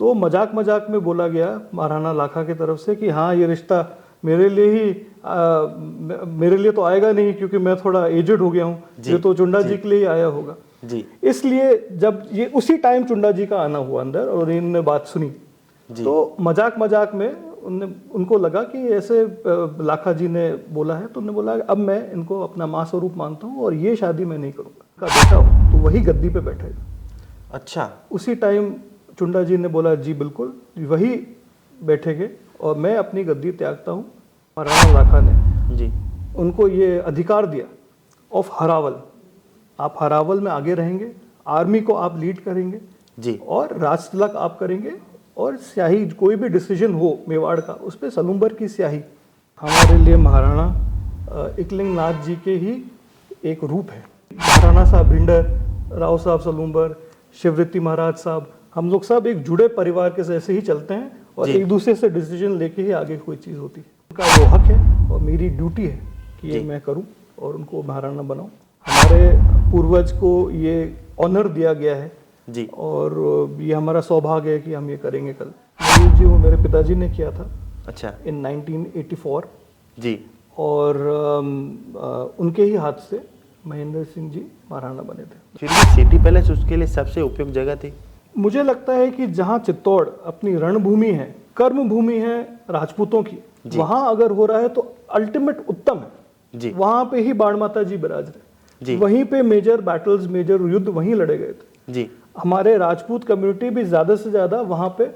तो मजाक मजाक में बोला गया महाराणा लाखा की तरफ से कि हाँ ये रिश्ता मेरे लिए तो आएगा नहीं, क्योंकि मैं थोड़ा एजेड हो गया हूँ, ये तो चुंडा जी के लिए ही आया होगा जी। इसलिए जब ये उसी टाइम चुंडा जी का आना हुआ अंदर और इन्होंने बात सुनी तो मजाक मजाक में उनको लगा कि ऐसे लाखा जी ने बोला है, तो उन्होंने बोला अब मैं इनको अपना मां स्वरूप मानता हूँ और ये शादी मैं नहीं करूँगा, का बेटा हो तो वही गद्दी पे बैठेगा। अच्छा, उसी टाइम चुंडा जी ने बोला जी बिल्कुल वही बैठेंगे और मैं अपनी गद्दी त्यागता हूँ। महाराणा लाखा ने जी उनको ये अधिकार दिया ऑफ हरावल, आप हरावल में आगे रहेंगे, आर्मी को आप लीड करेंगे जी, और राज तिलक आप करेंगे, और स्याही कोई भी डिसीजन हो मेवाड़ का उस पर सलूम्बर की स्याही। हमारे लिए महाराणा इकलिंग नाथ जी के ही एक रूप है। महाराणा साहब भिंडर, राव साहब सलूम्बर, शिवृत्ति महाराज साहब, हम लोग सब एक जुड़े परिवार के जैसे ही चलते हैं और एक दूसरे से डिसीजन लेके ही आगे कोई चीज़ होती है। उनका वो हक है और मेरी ड्यूटी है कि ये मैं करूं और उनको महाराणा बनाऊं। हमारे पूर्वज को ये ऑनर दिया गया है जी, और ये हमारा सौभाग्य है कि हम ये करेंगे कल। मयूर जी वो मेरे पिताजी ने किया था अच्छा, इन 1984 जी, और उनके ही हाथ से महेंद्र सिंह जी महाराणा बने थे। फिर भी सिटी पैलेस उसके लिए सबसे उपयुक्त जगह थी। मुझे लगता है कि जहाँ चित्तौड़ अपनी रणभूमि है, कर्म भूमि है राजपूतों की, वहाँ अगर हो रहा है तो अल्टीमेट उत्तम है जी, वहाँ पे ही बाण माता जी विराज रहे, जी, वहीं पे मेजर बैटल्स, मेजर युद्ध वहीं लड़े गए थे जी, हमारे राजपूत कम्युनिटी भी ज्यादा से ज्यादा वहाँ पे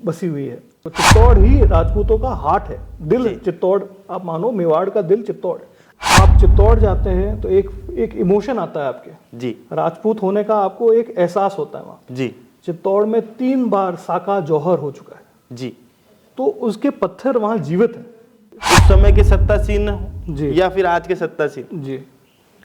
बसी हुई है। तो चित्तौड़ ही राजपूतों का हार्ट है, दिल है चित्तौड़। आप मानो मेवाड़ का दिल चित्तौड़ है। आप चित्तौड़ जाते हैं तो एक इमोशन आता है आपके, जी, राजपूत होने का आपको एक एहसास होता है वहाँ। जी, चित्तौड़ में 3 बार साका जौहर हो चुका है, जी, तो उसके पत्थर वहाँ जीवित हैं। उस समय के सत्तासीन जी या फिर आज के सत्तासीन, जी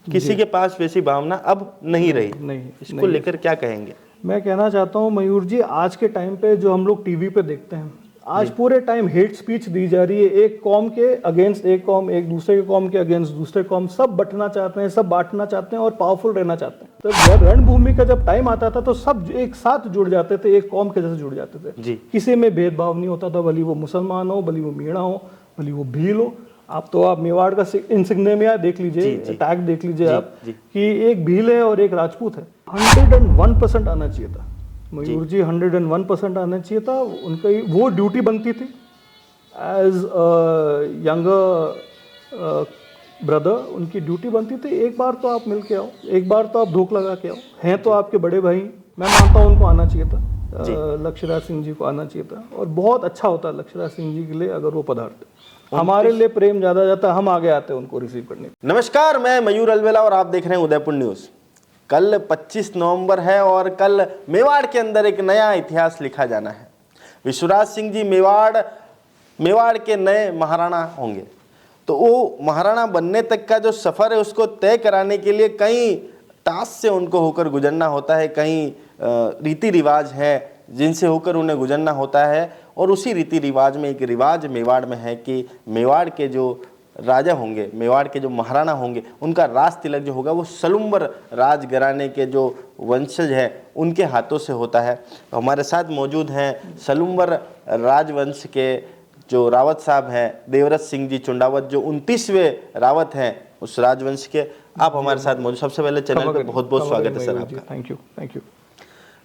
किसी के पास वैसी भावना अब नहीं रही। नहीं, इसको लेकर क्या कहेंगे? मैं कहना चाहता हूँ मयूर जी, आज के टाइम पे जो हम लोग टीवी पे देखते हैं, आज पूरे टाइम हेट स्पीच दी जा रही है, एक कौम के अगेंस्ट एक कौम, एक दूसरे के कौम के अगेंस्ट दूसरे कौम, सब बंटना चाहते हैं, सब बांटना चाहते हैं और पावरफुल रहना चाहते हैं। तो जब रणभूमि का जब टाइम आता था तो सब एक साथ जुड़ जाते थे, एक कौम के जैसे जुड़ जाते थे जी, किसी में भेदभाव नहीं होता था, भली वो मुसलमान हो, भली वो मीणा हो, भली वो भील हो। आप मेवाड़ का इंसिग्निया देख लीजिए, टैग देख लीजिए आप कि एक भील है और एक राजपूत है। 101% आना चाहिए था मयूर जी, 101% आना चाहिए था। उनका वो ड्यूटी बनती थी एज यंगर ब्रदर, उनकी ड्यूटी बनती थी। एक बार तो आप मिल के आओ, एक बार तो आप धोख लगा के आओ, हैं तो आपके बड़े भाई, मैं मानता हूँ उनको आना चाहिए था, लक्ष्यराज सिंह जी को आना चाहिए था और बहुत अच्छा होता लक्ष्यराज सिंह जी के लिए अगर वो पधारते। हमारे लिए प्रेम ज्यादा जाता, हम आगे आते हैं उनको रिसीव करने। नमस्कार, मैं मयूर अलवेला और आप देख रहे हैं उदयपुर न्यूज। कल 25 नवंबर है और कल मेवाड़ के अंदर एक नया इतिहास लिखा जाना है। विश्वराज सिंह जी मेवाड़ के नए महाराणा होंगे। तो वो महाराणा बनने तक का जो सफर है उसको तय कराने के लिए कई टास्क से उनको होकर गुजरना होता है, कई रीति रिवाज है जिनसे होकर उन्हें गुजरना होता है। और उसी रीति रिवाज में एक रिवाज मेवाड़ में है कि मेवाड़ के जो राजा होंगे, मेवाड़ के जो महाराणा होंगे, उनका राज तिलक जो होगा वो सलूम्बर राजघराने के जो वंशज हैं उनके हाथों से होता है। तो हमारे साथ मौजूद हैं सलूम्बर राजवंश के जो रावत साहब हैं, देवव्रत सिंह जी चुंडावत, जो 29वें रावत हैं उस राजवंश के। आप हमारे साथ मौजूद। सबसे पहले चैनल पे बहुत बहुत स्वागत है सर आपका। Thank you.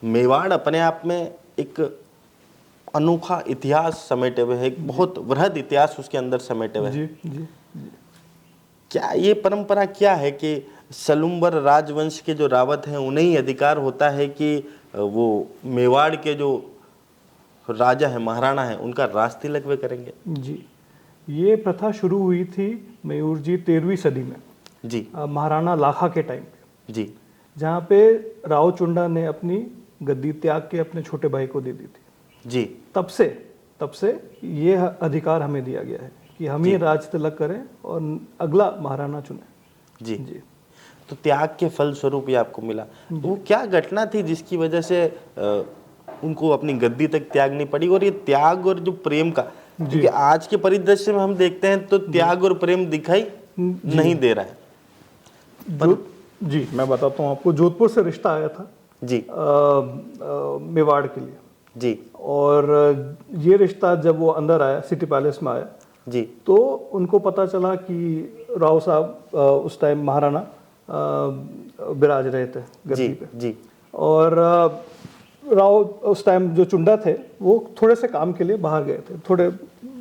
मेवाड़ अपने आप में एक अनोखा इतिहास समेटे हुए है, एक बहुत वृहद इतिहास उसके अंदर समेटे हुए है। जी। क्या ये परंपरा क्या है कि सलूम्बर राजवंश के जो रावत हैं उन्हें ही अधिकार होता है कि वो मेवाड़ के जो राजा है, महाराणा है, उनका राज तिलक वे करेंगे? जी, ये प्रथा शुरू हुई थी मयूर जी 13वीं सदी में जी, महाराणा लाखा के टाइम पे जी, जहाँ पे राव चुंडा ने अपनी गद्दी त्याग के अपने छोटे भाई को दे दी थी। जी, तब से ये अधिकार हमें दिया गया है कि हम ही राज तिलक करें और अगला महाराणा चुने। जी, जी। तो त्याग के फल स्वरूप ये आपको मिला। वो क्या घटना थी जिसकी वजह से उनको अपनी गद्दी तक त्यागनी पड़ी? और ये त्याग और जो प्रेम का, क्योंकि आज के परिदृश्य में हम देखते हैं तो त्याग और प्रेम दिखाई नहीं दे रहा है। जी, मैं बताता हूँ आपको। जोधपुर से रिश्ता आया था जी, मेवाड़ के लिए, जी और ये रिश्ता जब वो अंदर आया, सिटी पैलेस में आया, जी तो उनको पता चला कि राव साहब उस टाइम महाराणा विराज रहे थे जी गद्दी पे। जी और राव उस टाइम जो चुंडा थे वो थोड़े से काम के लिए बाहर गए थे, थोड़े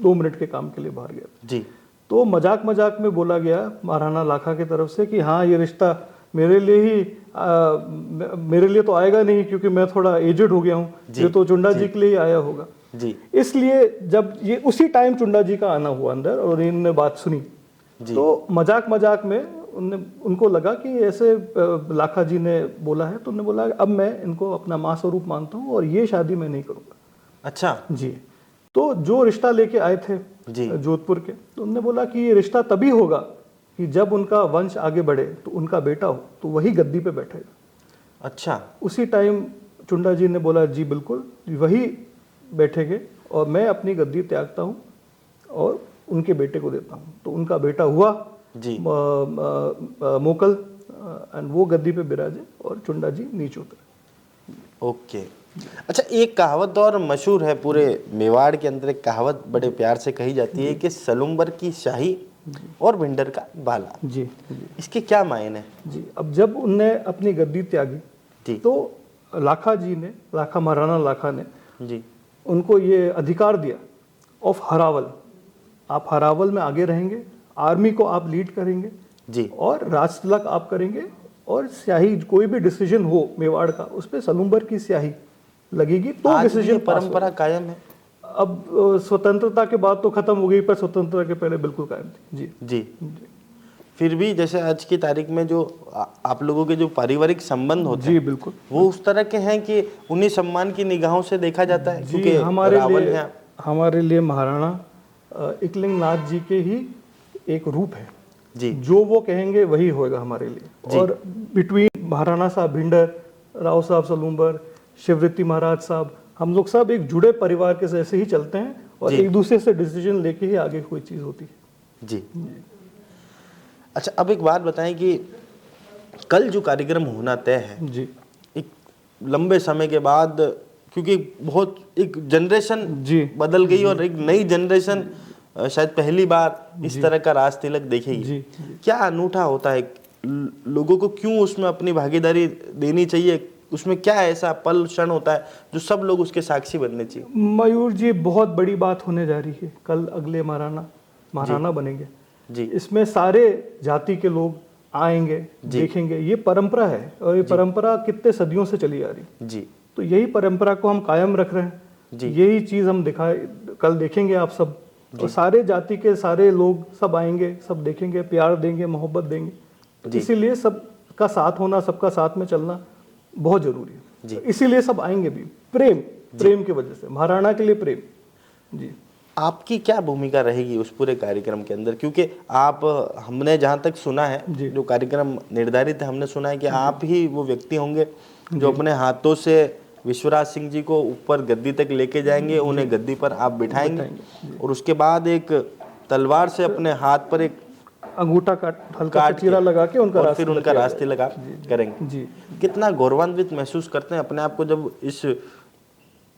2 मिनट के काम के लिए बाहर गए थे। जी तो मजाक मजाक में बोला गया महाराणा लाखा की तरफ से कि हाँ ये रिश्ता मेरे लिए ही मेरे लिए तो आएगा नहीं क्योंकि मैं थोड़ा एजेड हो गया हूँ, ये तो चुंडा जी के लिए ही आया होगा। जी इसलिए जब ये उसी टाइम चुंडा जी का आना हुआ अंदर और इन्होंने बात सुनी, तो मजाक मजाक में उनको लगा कि ऐसे लाखा जी ने बोला है, तो उन्होंने बोला अब मैं इनको अपना माँ स्वरूप मानता हूँ और ये शादी मैं नहीं करूँगा। अच्छा जी। तो जो रिश्ता लेके आए थे जोधपुर के, तो उन्होंने बोला कि ये रिश्ता तभी होगा कि जब उनका वंश आगे बढ़े तो उनका बेटा हो तो वही गद्दी पे बैठेगा। अच्छा उसी टाइम चुंडा जी ने बोला जी बिल्कुल वही बैठेंगे और मैं अपनी गद्दी त्यागता हूँ और उनके बेटे को देता हूँ। तो उनका बेटा हुआ जी मोकल एंड वो गद्दी पे बिराजे और चुंडा जी नीचे उतरे। ओके। अच्छा, एक कहावत और मशहूर है पूरे मेवाड़ के अंदर, एक कहावत बड़े प्यार से कही जाती है कि सलुम्बर की शाही और भिंडर का बाला। जी जी। इसके क्या मायने हैं? जी, अब जब उनने अपनी गद्दी त्यागी जी तो लाखा जी ने, लाखा महाराणा लाखा ने जी उनको ये अधिकार दिया ऑफ हरावल, आप हरावल में आगे रहेंगे, आर्मी को आप लीड करेंगे जी और राज तिलक आप करेंगे और स्याही कोई भी डिसीजन हो मेवाड़ का उस पर सलुम्बर की स्याही लगेगी तो आज भी डिसीजन ये परंपरा कायम है? अब स्वतंत्रता के बाद तो खत्म हो गई पर स्वतंत्रता के पहले बिल्कुल कायम थी। जी जी। फिर भी जैसे आज की तारीख में जो आप लोगों के जो पारिवारिक संबंध होते जी हैं बिल्कुल वो उस तरह के हैं कि उन्हें सम्मान की निगाहों से देखा जाता है, जी। क्योंकि हमारे लिए महाराणा एकलिंग नाथ जी के ही एक रूप है जी जो वो कहेंगे वही होएगा हमारे लिए। और बिटवीन महाराणा साहब भिंडर, राव साहब सलूम्बर, शिवृत्ति महाराज साहब, हम लोग सब एक जुड़े परिवार के जैसे ही चलते हैं और एक दूसरे से डिसीजन लेके ही आगे कोई चीज़ होती है। जी। अच्छा, अब एक बात बताएं कि कल जो कार्यक्रम होना तय है जी, एक लंबे समय के बाद, क्योंकि बहुत एक जनरेशन जी बदल गई और एक नई जनरेशन शायद पहली बार इस तरह का राज तिलक देखेगी। जी क्या अनूठा होता है, लोगों को क्यों उसमें अपनी भागीदारी देनी चाहिए, उसमें क्या ऐसा पल क्षण होता है जो सब लोग उसके साक्षी बनने चाहिए? मयूर जी, बहुत बड़ी बात होने जा रही है। कल अगले महाराणा बनेंगे जी। इसमें सारे जाति के लोग आएंगे, देखेंगे। ये परंपरा है और ये परंपरा कितने सदियों से चली आ रही जी। तो यही परंपरा को हम कायम रख रहे हैं जी। यही चीज हम कल देखेंगे आप सब, और सारे जाति के सारे लोग सब आएंगे, सब देखेंगे, प्यार देंगे, मोहब्बत देंगे। तो इसीलिए सबका साथ होना, सबका साथ में चलना बहुत जरूरी है। तो इसीलिए सब आएंगे भी, प्रेम की वजह से, महाराणा के लिए प्रेम। जी। आपकी क्या भूमिका रहेगी उस पूरे कार्यक्रम के अंदर, क्योंकि आप, हमने जहाँ तक सुना है, जो कार्यक्रम निर्धारित है, हमने सुना है कि आप ही वो व्यक्ति होंगे जो अपने हाथों से विश्वराज सिंह जी को ऊपर गद्दी तक लेके जाएंगे, उन्हें गद्दी पर आप बिठाएंगे और उसके बाद एक तलवार से अपने हाथ पर एक अंगूठा हल्का सा चीरा लगा के उनका और फिर उनका रास्ते लगा करेंगे। जी। कितना गौरवान्वित महसूस करते हैं अपने आप को जब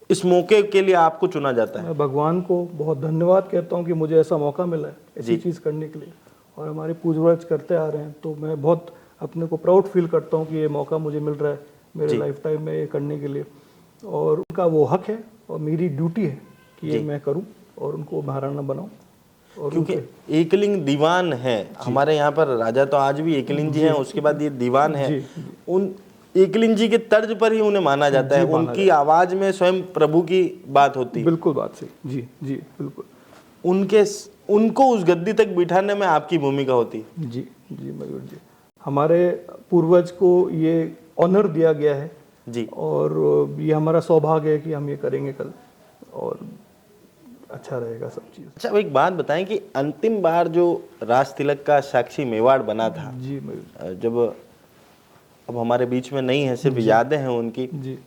इस मौके के लिए आपको चुना जाता है? मैं भगवान को बहुत धन्यवाद कहता हूँ कि मुझे ऐसा मौका मिला है ऐसी चीज़ करने के लिए, और हमारे पूर्वज करते आ रहे हैं, तो मैं बहुत अपने को प्राउड फील करता हूँ कि ये मौका मुझे मिल रहा है मेरे लाइफ टाइम में ये करने के लिए, और उनका वो हक है और मेरी ड्यूटी है कि ये मैं करूँ और उनको महाराणा बनाऊँ। और क्योंकि एकलिंग दीवान है हमारे यहाँ पर, राजा तो आज भी एकलिंग जी हैं, उसके बाद ये दीवान है, उन एकलिंग जी के तर्ज पर ही उन्हें माना जाता है, उनकी आवाज में स्वयं प्रभु की बात होती है। बिल्कुल बात सही। जी जी बिल्कुल। उनको उस गद्दी तक बिठाने में आपकी भूमिका होती है। जी जी मयूर जी, हमारे पूर्वज को ये ऑनर दिया गया है जी, और ये हमारा सौभाग्य है कि हम ये करेंगे कल, और अच्छा रहेगा सब चीज़। अच्छा, एक बात बताएं कि अंतिम बार जो राज तिलक का साक्षी मेवाड़ बना था, जी मयूर, जब अब हमारे बीच में नहीं है, सिर्फ यादें हैं उनकी, जी,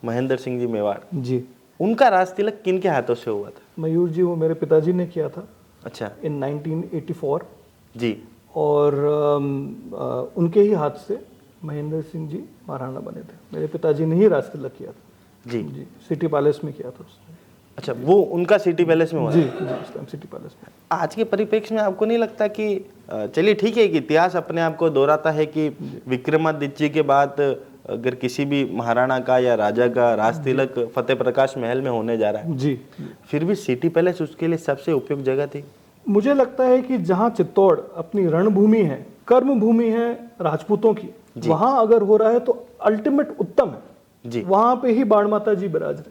महेंद्र सिंह जी मेवाड़, जी, उनका राज तिलक किनके हाथों से हुआ था? मयूर जी, वो मेरे पिताजी ने किया था। अच्छा। इन 1984 जी। और उनके ही हाथ से महेंद्र सिंह जी महाराणा बने थे। मेरे पिताजी ने ही राज तिलक किया था। जी जी, सिटी पैलेस में किया था उसने। अच्छा, वो उनका सिटी पैलेस में हुआ जी था। जी, उस टाइम सिटी पैलेस में। आज के परिप्रेक्ष्य में आपको नहीं लगता कि चलिए ठीक है कि इतिहास अपने आप को दोहराता है कि विक्रमादित्य जी के बाद अगर किसी भी महाराणा का या राजा का राज तिलक फतेह प्रकाश महल में होने जा रहा है, जी जी, फिर भी सिटी पैलेस उसके लिए सबसे उपयुक्त जगह थी। मुझे लगता है कि जहाँ चित्तौड़ अपनी रणभूमि है, कर्म भूमि है राजपूतों की, वहाँ अगर हो रहा है तो अल्टीमेट उत्तम है। जी वहाँ पे ही बाण माता जी विराज जी।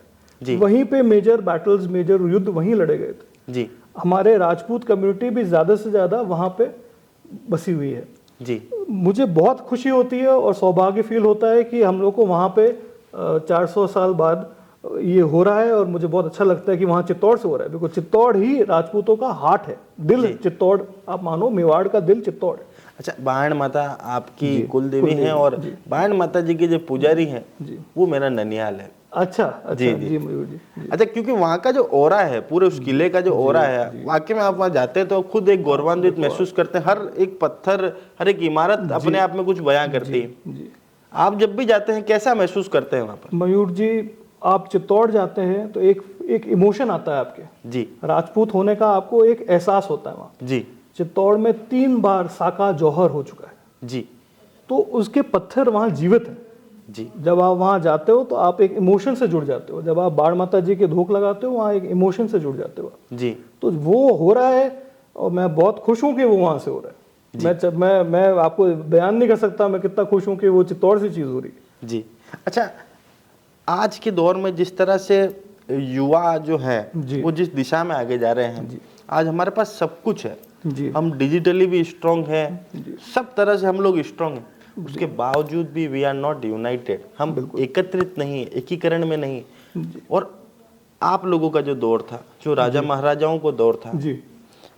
रहे, वहीं पे मेजर बैटल्स, मेजर युद्ध वहीं लड़े गए थे। जी हमारे राजपूत कम्युनिटी भी ज्यादा से ज्यादा वहाँ पे बसी हुई है। जी मुझे बहुत खुशी होती है और सौभाग्य फील होता है कि हम लोग को वहाँ पे 400 साल बाद ये हो रहा है, और मुझे बहुत अच्छा लगता है कि वहाँ चित्तौड़ से हो रहा है, बिकॉज चित्तौड़ ही राजपूतों का हार्ट है, दिल। चित्तौड़, आप मानो मेवाड़ का दिल चित्तौड़ है। अच्छा, बाण माता आपकी कुल देवी हैं और बाण माता जी के जो पुजारी हैं वो मेरा ननिहाल है। अच्छा अच्छा जी मयूर जी। अच्छा, क्योंकि वहाँ का जो ओरा है, पूरे उस किले का जो ओरा है, वाकई में आप वहाँ जाते हैं तो खुद एक गौरवान्वित महसूस करते हैं। हर एक पत्थर, हर एक इमारत अपने आप में कुछ बयां करती है। जी, आप जब भी जाते हैं कैसा महसूस करते हैं वहाँ पर? मयूर जी, आप चित्तौड़ जाते हैं तो एक इमोशन आता है आपके, जी राजपूत होने का आपको एक एहसास होता है वहाँ। जी चित्तौड़ में 3 बार साका जौहर हो चुका है, जी तो उसके पत्थर वहाँ जीवित हैं। जी जब आप वहाँ जाते हो तो आप एक इमोशन से जुड़ जाते हो। जब आप बाण माता जी के धूप लगाते हो, वहाँ एक इमोशन से जुड़ जाते हो। जी तो वो हो रहा है और मैं बहुत खुश हूँ कि वो वहाँ से हो रहा है। मैं आपको बयान नहीं कर सकता मैं कितना खुश हूँ कि वो चित्तौड़ से चीज़ हो रही है। जी। अच्छा, आज के दौर में जिस तरह से युवा जो है वो जिस दिशा में आगे जा रहे हैं, आज हमारे पास सब कुछ है, हम डिजिटली भी स्ट्रांग हैं, सब तरह से हम लोग स्ट्रांग हैं, उसके बावजूद भी वी आर नॉट यूनाइटेड। हम एकत्रित नहीं, एकीकरण में नहीं। और आप लोगों का जो दौर था, जो राजा महाराजाओं को दौर था,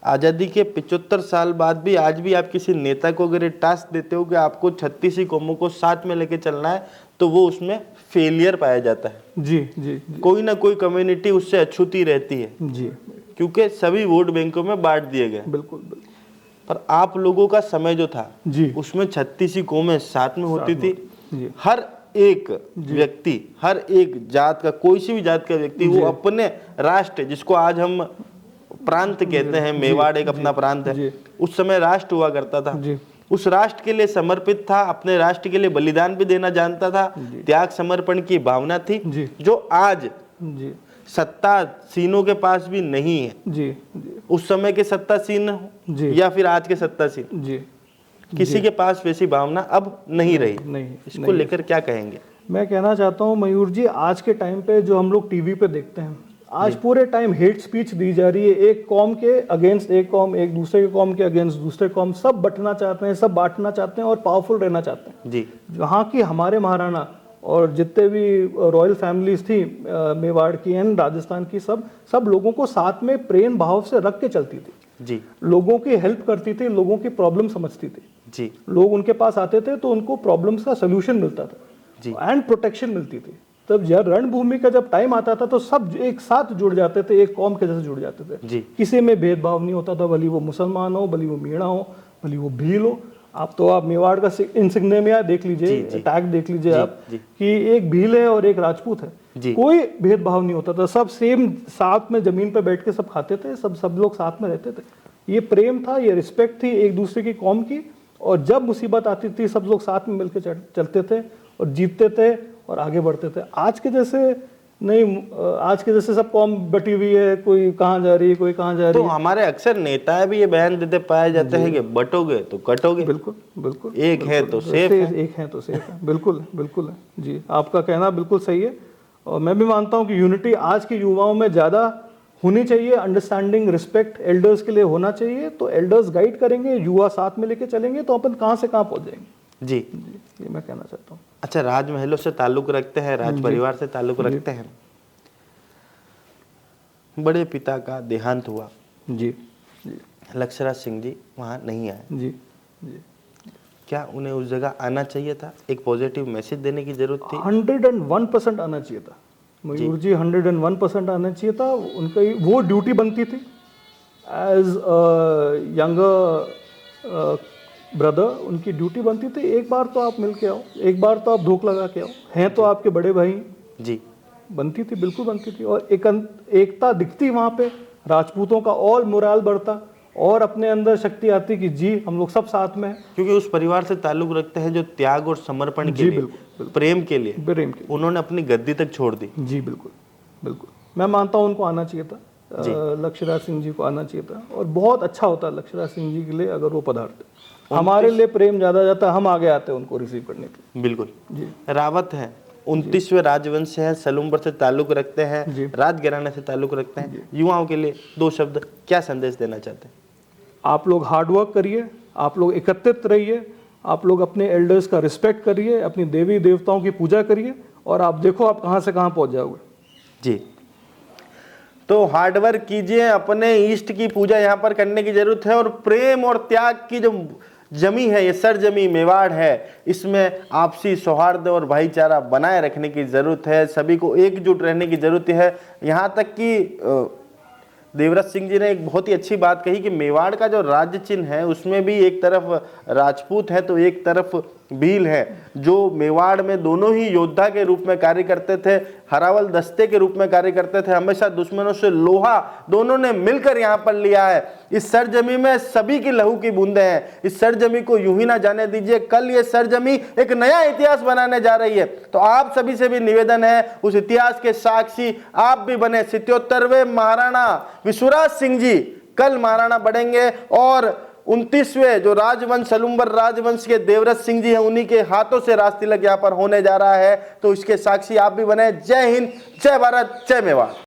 आज़ादी के 75 साल बाद भी आज भी आप किसी नेता को अगर टास्क देते हो कि आपको 36 ही कौमों को साथ में लेके चलना है, तो वो उसमें फेलियर पाया जाता है। जी जी, कोई ना कोई कम्युनिटी उससे अछूती रहती है जी, क्योंकि सभी वोट बैंकों में बांट दिए गए। बिल्कुल बिल्कुल। पर आप लोगों का समय जो था जी, उसमें 36 ही कौमें साथ में होती थी। जी, हर एक व्यक्ति, हर एक जात का, कोई सी भी जात का व्यक्ति, वो अपने राष्ट्र, जिसको आज हम प्रांत कहते हैं, मेवाड़ एक अपना प्रांत है, उस समय राष्ट्र हुआ करता था, उस राष्ट्र के लिए समर्पित था, अपने राष्ट्र के लिए बलिदान भी देना जानता था, त्याग समर्पण की भावना थी, जो आज सत्तासीनों के पास भी नहीं है। जी, उस समय के सत्तासीन या फिर आज के सत्तासीन, जी, किसी के पास वैसी भावना अब नहीं रही। नहीं, इसको लेकर क्या कहेंगे? मैं कहना चाहता हूँ मयूर जी, आज के टाइम पे जो हम लोग टीवी पे देखते हैं, आज पूरे टाइम हेट स्पीच दी जा रही है। एक कौम के अगेंस्ट एक कौम, एक दूसरे के कौम के अगेंस्ट दूसरे कौम, सब बंटना चाहते हैं, सब बांटना चाहते हैं और पावरफुल रहना चाहते हैं। जी, जहाँ की हमारे महाराणा और जितने भी रॉयल फैमिलीज थी मेवाड़ की एंड राजस्थान की, सब लोगों को साथ में प्रेम भाव से रख के चलती थी। जी, लोगों की हेल्प करती थी, लोगों की प्रॉब्लम समझती थी। जी, लोग उनके पास आते थे तो उनको प्रॉब्लम्स का सोल्यूशन मिलता था जी, एंड प्रोटेक्शन मिलती थी। तब जब रणभूमि का जब टाइम आता था तो सब एक साथ जुड़ जाते थे, एक कौम के जैसे जुड़ जाते थे। जी, किसी में भेदभाव नहीं होता था, भली वो मुसलमान हो, भली वो मीणा हो, भली वो भील हो। आप मेवाड़ का इंसिग्निया देख लीजिए, टैग देख लीजिए आप, कि एक भील है और एक राजपूत है, कोई भेदभाव नहीं होता था। सब सेम साथ में जमीन पे बैठ के सब खाते थे, सब लोग साथ में रहते थे। ये प्रेम था, ये रिस्पेक्ट थी एक दूसरे की कौम की। और जब मुसीबत आती थी सब लोग साथ में मिलकर चलते थे और जीतते थे और आगे बढ़ते थे। आज के जैसे नहीं, आज के जैसे सब कौम बटी हुई है, कोई कहाँ जा रही है, कोई कहाँ जा रही है। तो हमारे अक्सर नेता भी ये बयान देते पाए जाते हैं कि बटोगे तो कटोगे। बिल्कुल बिल्कुल, एक है तो सेफ है, एक है तो सेफ है। बिल्कुल बिल्कुल है जी, आपका कहना बिल्कुल सही है। और मैं भी मानता हूँ कि यूनिटी आज के युवाओं में ज़्यादा होनी चाहिए। अंडरस्टैंडिंग, रिस्पेक्ट एल्डर्स के लिए होना चाहिए। तो एल्डर्स गाइड करेंगे, युवा साथ में लेके चलेंगे तो अपन कहाँ से कहाँ पहुँच जाएंगे। जी, ये मैं कहना चाहता हूँ। अच्छा, राजमहलों से ताल्लुक रखते हैं, राज परिवार से ताल्लुक रखते हैं। बड़े पिता का देहांत हुआ, जी जी, लक्षराज सिंह जी वहाँ नहीं आए। जी जी, क्या उन्हें उस जगह आना चाहिए था? एक पॉजिटिव मैसेज देने की जरूरत थी। 101% आना चाहिए था मयूर जी, 101% आना चाहिए था। उनका वो ड्यूटी बनती थी एज यंगर ब्रदर, उनकी ड्यूटी बनती थी। एक बार तो आप मिल के आओ, एक बार तो आप धूप लगा के आओ, हैं तो आपके बड़े भाई। जी, बनती थी, बिल्कुल बनती थी। और एकता दिखती वहाँ पे, राजपूतों का और मोराल बढ़ता और अपने अंदर शक्ति आती कि जी हम लोग सब साथ में हैं। क्योंकि उस परिवार से ताल्लुक रखते हैं जो त्याग और समर्पण के जी, लिए, बिल्कुल। प्रेम के लिए प्रेम के उन्होंने अपनी गद्दी तक छोड़ दी। जी बिल्कुल बिल्कुल। मैं मानता हूँ उनको आना चाहिए था, लक्ष्यराज सिंह जी को आना चाहिए था, और बहुत अच्छा होता लक्ष्यराज सिंह जी के लिए अगर वो पधारते। हमारे लिए प्रेम ज़्यादा जाता, हम आगे आते उनको रिसीव करने के लिए। बिल्कुल जी। रावत है, 29वें राजवंश से है, सलूम्बर से ताल्लुक रखते हैं, जी। राजघराने से ताल्लुक रखते हैं। युवाओं के लिए 2 शब्द क्या संदेश देना चाहते हैं? आप लोग हार्ड वर्क करिए, आप लोग एकत्रित रहिए, आप लोग अपने एल्डर्स का रिस्पेक्ट करिए, अपनी देवी देवताओं की पूजा करिए, और आप देखो आप कहाँ से कहाँ पहुँच जाओगे। जी, तो हार्डवर्क कीजिए, अपने ईष्ट की पूजा यहाँ पर करने की जरूरत है, और प्रेम और त्याग की जो जमी है, ये सरजमी मेवाड़ है, इसमें आपसी सौहार्द और भाईचारा बनाए रखने की जरूरत है। सभी को एकजुट रहने की जरूरत है। यहाँ तक कि देवव्रत सिंह जी ने एक बहुत ही अच्छी बात कही कि मेवाड़ का जो राज्य चिन्ह है उसमें भी एक तरफ राजपूत है तो एक तरफ भील है, जो मेवाड़ में दोनों ही योद्धा के रूप में कार्य करते थे, हरावल दस्ते के रूप में कार्य करते थे। हमेशा दुश्मनों से लोहा दोनों ने मिलकर यहाँ पर लिया है। इस सरजमी में सभी की लहू की बूंदें हैं। इस सरजमी को यूं ही ना जाने दीजिए। कल ये सरजमी एक नया इतिहास बनाने जा रही है, तो आप सभी से भी निवेदन है, उस इतिहास के साक्षी आप भी बने। 77वें महाराणा विश्वराज सिंह जी कल महाराणा बढ़ेंगे, और 29वें जो राजवंश सलूम्बर राजवंश के देवव्रत सिंह जी हैं, उन्हीं के हाथों से राज तिलक यहाँ पर होने जा रहा है। तो इसके साक्षी आप भी बने। जय हिंद, जय भारत, जय मेवाड़।